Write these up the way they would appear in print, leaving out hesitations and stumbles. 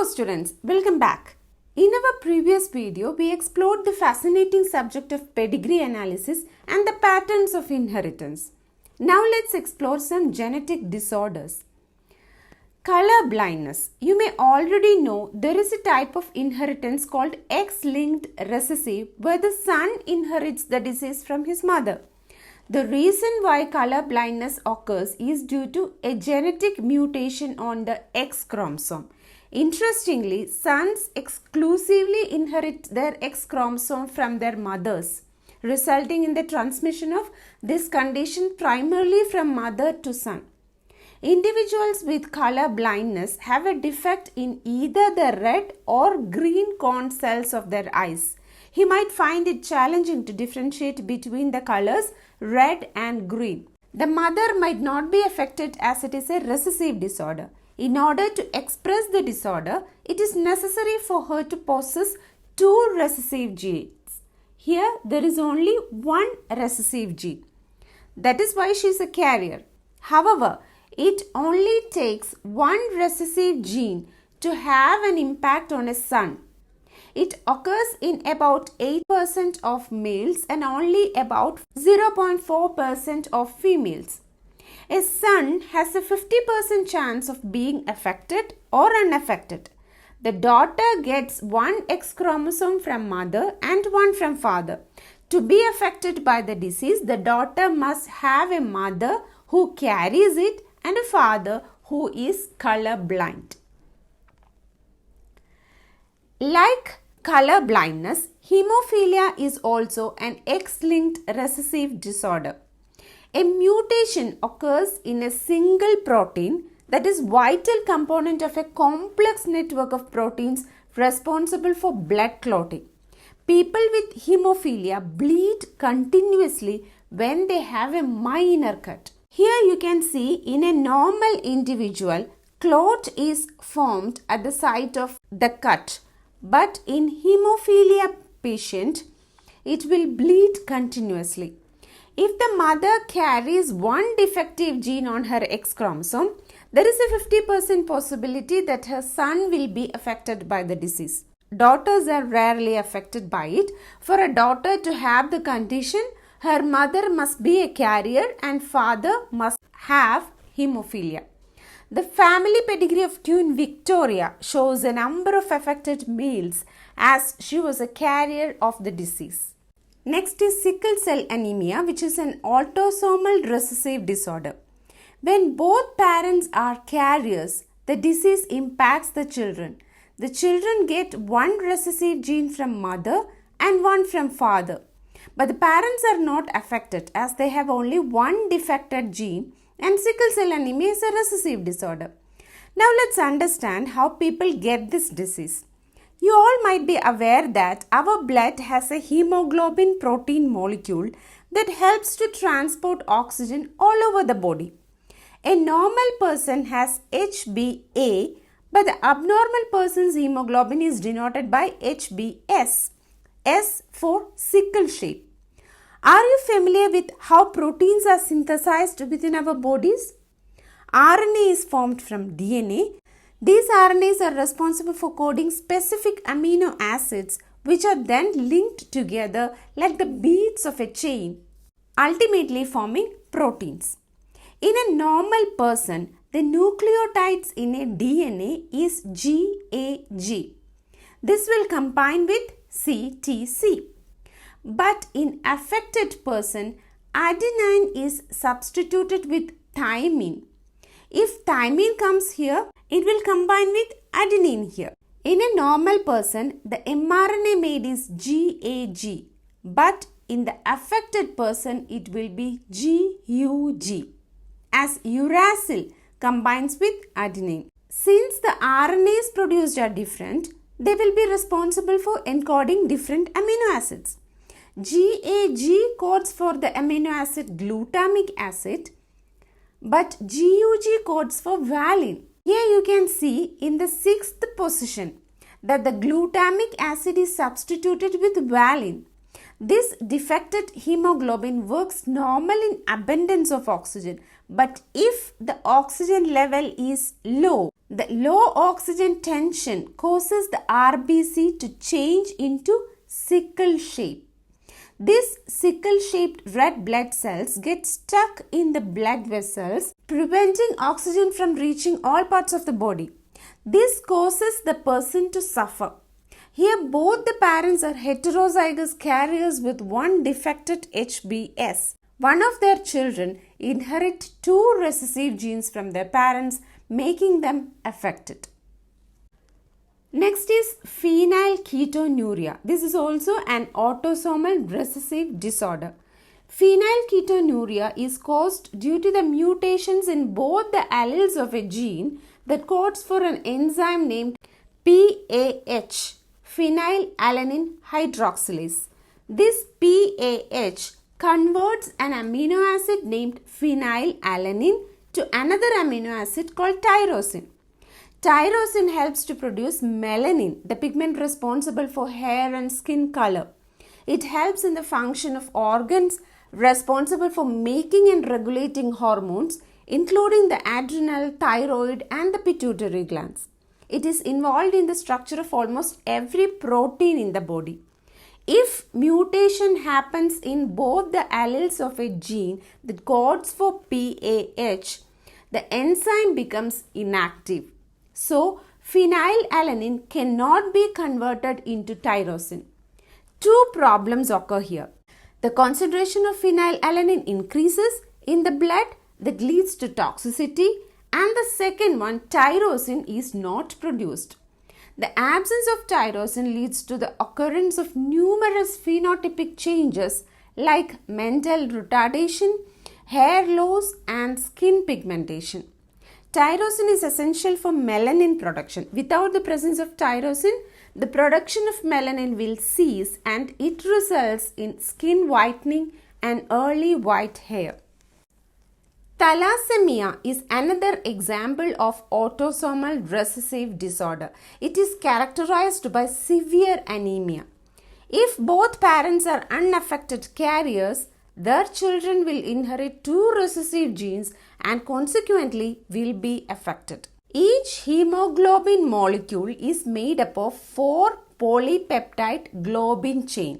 students, welcome back. In our previous video, we explored the fascinating subject of pedigree analysis and the patterns of inheritance. Now let's explore some genetic disorders. Color blindness. You may already know there is a type of inheritance called X-linked recessive where the son inherits the disease from his mother. The reason why color blindness occurs is due to a genetic mutation on the X chromosome. Interestingly, sons exclusively inherit their X chromosome from their mothers, resulting in the transmission of this condition primarily from mother to son. Individuals with color blindness have a defect in either the red or green cone cells of their eyes. He might find it challenging to differentiate between the colors red and green. The mother might not be affected as it is a recessive disorder. In order to express the disorder, it is necessary for her to possess two recessive genes. Here, there is only one recessive gene. That is why she is a carrier. However, it only takes one recessive gene to have an impact on a son. It occurs in about 8% of males and only about 0.4% of females. A son has a 50% chance of being affected or unaffected. The daughter gets one X chromosome from mother and one from father. To be affected by the disease, the daughter must have a mother who carries it and a father who is color blind. Like color blindness, hemophilia is also an X-linked recessive disorder. A mutation occurs in a single protein that is vital component of a complex network of proteins responsible for blood clotting. People with hemophilia bleed continuously when they have a minor cut. Here you can see in a normal individual, clot is formed at the site of the cut. But in hemophilia patient, it will bleed continuously. If the mother carries one defective gene on her X chromosome, there is a 50% possibility that her son will be affected by the disease. Daughters are rarely affected by it. For a daughter to have the condition, her mother must be a carrier and father must have hemophilia. The family pedigree of twin Victoria shows a number of affected males as she was a carrier of the disease. Next is sickle cell anemia, which is an autosomal recessive disorder. When both parents are carriers, the disease impacts the children. The children get one recessive gene from mother and one from father. But the parents are not affected as they have only one defected gene, and sickle cell anemia is a recessive disorder. Now let's understand how people get this disease. You all might be aware that our blood has a hemoglobin protein molecule that helps to transport oxygen all over the body. A normal person has HbA, but the abnormal person's hemoglobin is denoted by HbS, S for sickle shape. Are you familiar with how proteins are synthesized within our bodies? RNA is formed from DNA. These RNAs are responsible for coding specific amino acids which are then linked together like the beads of a chain, ultimately forming proteins. In a normal person, the nucleotides in a DNA is GAG. This will combine with CTC. But in affected person, adenine is substituted with thymine. If thymine comes here, it will combine with adenine here. In a normal person, the mRNA made is GAG, but in the affected person, it will be GUG, as uracil combines with adenine. Since the RNAs produced are different, they will be responsible for encoding different amino acids. GAG codes for the amino acid glutamic acid, but GUG codes for valine. Here you can see in the 6th position that the glutamic acid is substituted with valine. This defected hemoglobin works normal in abundance of oxygen, but if the oxygen level is low, the low oxygen tension causes the RBC to change into sickle shape. These sickle-shaped red blood cells get stuck in the blood vessels, preventing oxygen from reaching all parts of the body. This causes the person to suffer. Here, both the parents are heterozygous carriers with one defected HBS. One of their children inherit two recessive genes from their parents, making them affected. Next is phenylketonuria. This is also an autosomal recessive disorder. Phenylketonuria is caused due to the mutations in both the alleles of a gene that codes for an enzyme named PAH, phenylalanine hydroxylase. This PAH converts an amino acid named phenylalanine to another amino acid called tyrosine. Tyrosine helps to produce melanin, the pigment responsible for hair and skin color. It helps in the function of organs responsible for making and regulating hormones, including the adrenal, thyroid, and the pituitary glands. It is involved in the structure of almost every protein in the body. If mutation happens in both the alleles of a gene that codes for PAH, the enzyme becomes inactive. So, phenylalanine cannot be converted into tyrosine. Two problems occur here. The concentration of phenylalanine increases in the blood that leads to toxicity, and the second one, tyrosine, is not produced. The absence of tyrosine leads to the occurrence of numerous phenotypic changes like mental retardation, hair loss, and skin pigmentation. Tyrosine is essential for melanin production. Without the presence of tyrosine, the production of melanin will cease and it results in skin whitening and early white hair. Thalassemia is another example of autosomal recessive disorder. It is characterized by severe anemia. If both parents are unaffected carriers, their children will inherit two recessive genes and consequently will be affected. Each hemoglobin molecule is made up of 4 polypeptide globin chains,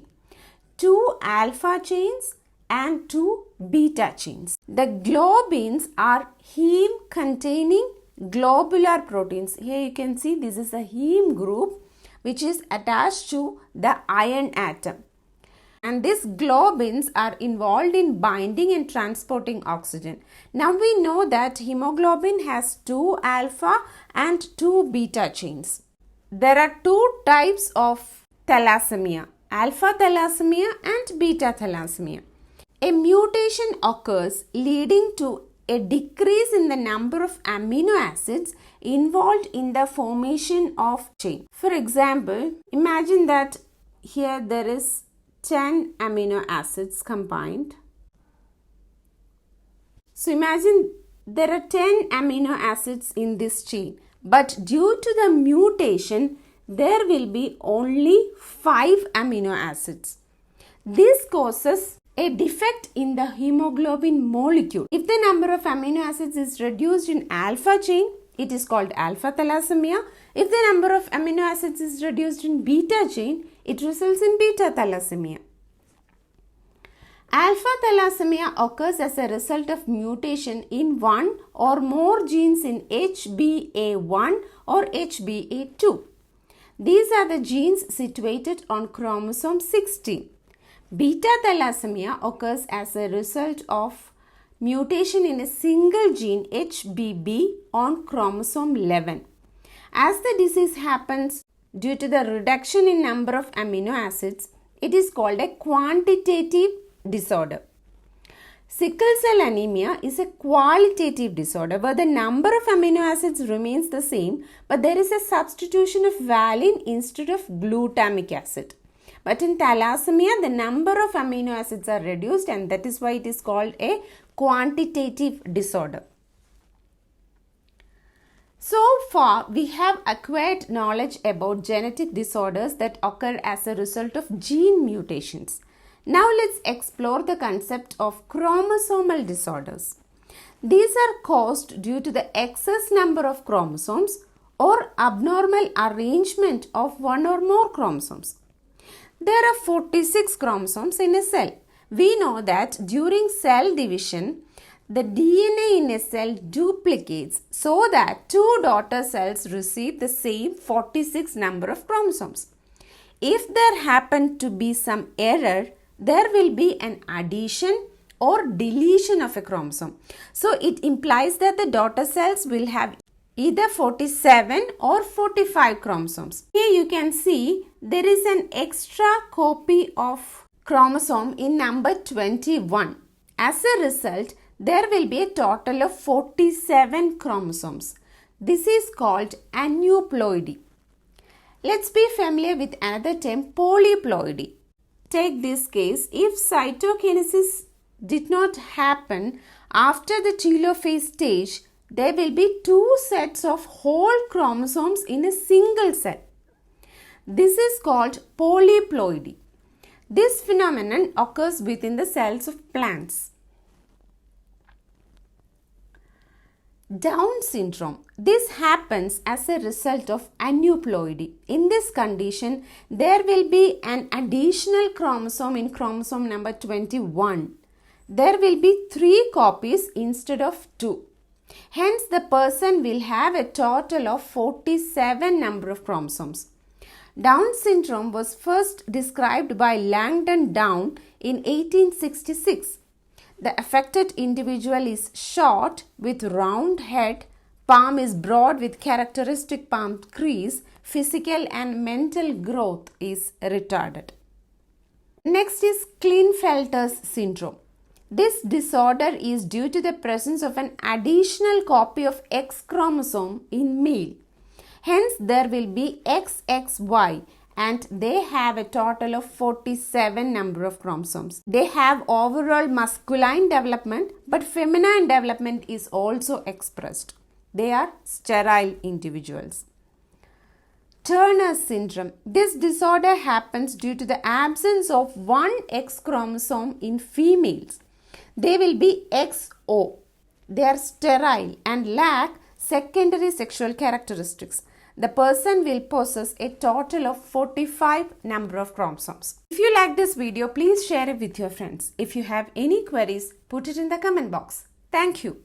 2 alpha chains and 2 beta chains. The globins are heme containing globular proteins. Here you can see this is a heme group which is attached to the iron atom. And these globins are involved in binding and transporting oxygen. Now we know that hemoglobin has 2 alpha and 2 beta chains. There are 2 types of thalassemia, alpha thalassemia and beta thalassemia. A mutation occurs leading to a decrease in the number of amino acids involved in the formation of chain. For example, imagine that here there is 10 amino acids combined. So imagine there are 10 amino acids in this chain, but due to the mutation there will be only 5 amino acids. This causes a defect in the hemoglobin molecule. If the number of amino acids is reduced in alpha chain, it is called alpha thalassemia. If the number of amino acids is reduced in beta chain, it results in beta thalassemia. Alpha thalassemia occurs as a result of mutation in one or more genes in HbA1 or HbA2. These are the genes situated on chromosome 16. Beta thalassemia occurs as a result of mutation in a single gene HBB on chromosome 11. As the disease happens due to the reduction in number of amino acids, it is called a quantitative disorder. Sickle cell anemia is a qualitative disorder where the number of amino acids remains the same, but there is a substitution of valine instead of glutamic acid. But in thalassemia, the number of amino acids are reduced, and that is why it is called a quantitative disorder. So far, we have acquired knowledge about genetic disorders that occur as a result of gene mutations. Now let's explore the concept of chromosomal disorders. These are caused due to the excess number of chromosomes or abnormal arrangement of one or more chromosomes. There are 46 chromosomes in a cell. We know that during cell division, the DNA in a cell duplicates so that two daughter cells receive the same 46 number of chromosomes. If there happen to be some error, there will be an addition or deletion of a chromosome. So it implies that the daughter cells will have either 47 or 45 chromosomes. Here you can see there is an extra copy of chromosome in number 21. As a result, there will be a total of 47 chromosomes. This is called aneuploidy. Let's be familiar with another term, polyploidy. Take this case, if cytokinesis did not happen after the telophase stage, there will be two sets of whole chromosomes in a single cell. This is called polyploidy. This phenomenon occurs within the cells of plants. Down syndrome. This happens as a result of aneuploidy. In this condition, there will be an additional chromosome in chromosome number 21. There will be 3 copies instead of 2. Hence, the person will have a total of 47 number of chromosomes. Down syndrome was first described by Langdon Down in 1866. The affected individual is short with round head, palm is broad with characteristic palm crease, physical and mental growth is retarded. Next is Klinefelter's syndrome. This disorder is due to the presence of an additional copy of X chromosome in male. Hence, there will be XXY and they have a total of 47 number of chromosomes. They have overall masculine development, but feminine development is also expressed. They are sterile individuals. Turner's syndrome. This disorder happens due to the absence of one X chromosome in females. They will be XO. They are sterile and lack secondary sexual characteristics. The person will possess a total of 45 number of chromosomes. If you like this video, please share it with your friends. If you have any queries, put it in the comment box. Thank you.